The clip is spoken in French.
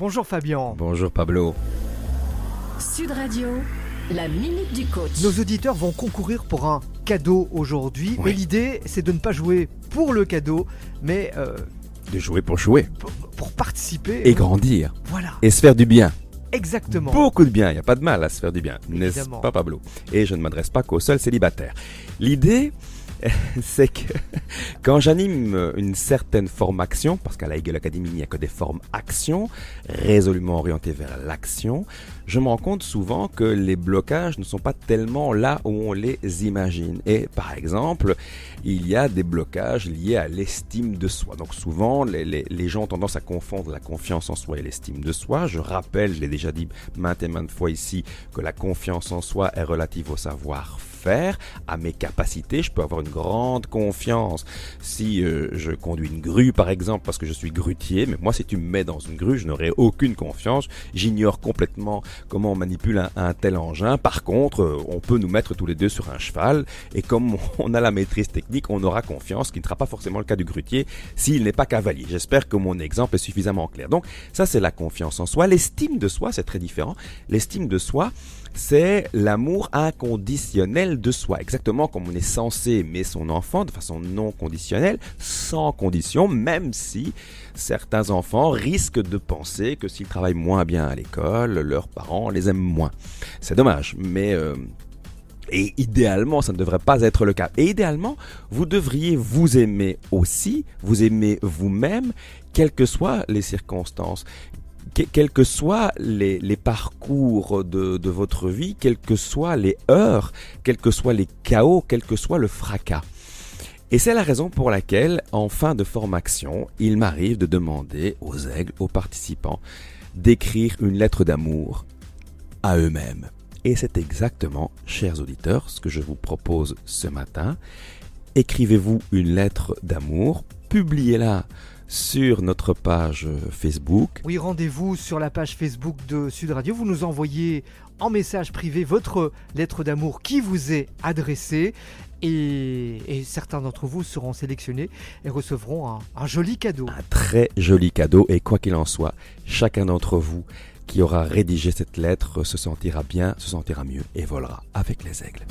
Bonjour Fabien. Bonjour Pablo. Sud Radio, la minute du coach. Nos auditeurs vont concourir pour un cadeau aujourd'hui. Oui. Mais l'idée, c'est de ne pas jouer pour le cadeau, mais De jouer pour jouer. pour participer. Et grandir. Voilà, Et se faire du bien. exactement. Beaucoup de bien. Il n'y a pas de mal à se faire du bien. N'est-ce Évidemment. pas Pablo? Et je ne m'adresse pas qu'aux seuls célibataires. L'idée, c'est que quand j'anime une certaine forme action, parce qu'à la Eagle Academy, il n'y a que des formes action, résolument orientées vers l'action, je me rends compte souvent que les blocages ne sont pas tellement là où on les imagine. Et par exemple, il y a des blocages liés à l'estime de soi. Donc souvent, les gens ont tendance à confondre la confiance en soi et l'estime de soi. Je rappelle, je l'ai déjà dit maintes et maintes fois ici, que la confiance en soi est relative au savoir-faire, à mes capacités. Je peux avoir une grande confiance si je conduis une grue par exemple parce que je suis grutier, mais moi si tu me mets dans une grue je n'aurai aucune confiance, j'ignore complètement comment on manipule un tel engin. Par contre on peut nous mettre tous les deux sur un cheval et comme on a la maîtrise technique on aura confiance, ce qui ne sera pas forcément le cas du grutier s'il n'est pas cavalier. J'espère que mon exemple est suffisamment clair. Donc ça c'est la confiance en soi. L'estime de soi c'est très différent. L'estime de soi c'est l'amour inconditionnel de soi. Exactement comme on est censé aimer son enfant de façon non conditionnelle, sans condition, même si certains enfants risquent de penser que s'ils travaillent moins bien à l'école, leurs parents les aiment moins. C'est dommage, mais et idéalement, ça ne devrait pas être le cas. Et idéalement, vous devriez vous aimer aussi, vous aimer vous-même, quelles que soient les circonstances. Quels que soient les parcours de votre vie, quelles que soient les heures, quels que soient les chaos, quel que soit le fracas. Et c'est la raison pour laquelle, en fin de formation, il m'arrive de demander aux aigles, aux participants, d'écrire une lettre d'amour à eux-mêmes. Et c'est exactement, chers auditeurs, ce que je vous propose ce matin. Écrivez-vous une lettre d'amour, publiez-la sur notre page Facebook. Oui, rendez-vous sur la page Facebook de Sud Radio. Vous nous envoyez en message privé votre lettre d'amour qui vous est adressée. Et certains d'entre vous seront sélectionnés et recevront un joli cadeau. Un très joli cadeau. Et quoi qu'il en soit, chacun d'entre vous qui aura rédigé cette lettre se sentira bien, se sentira mieux et volera avec les aigles.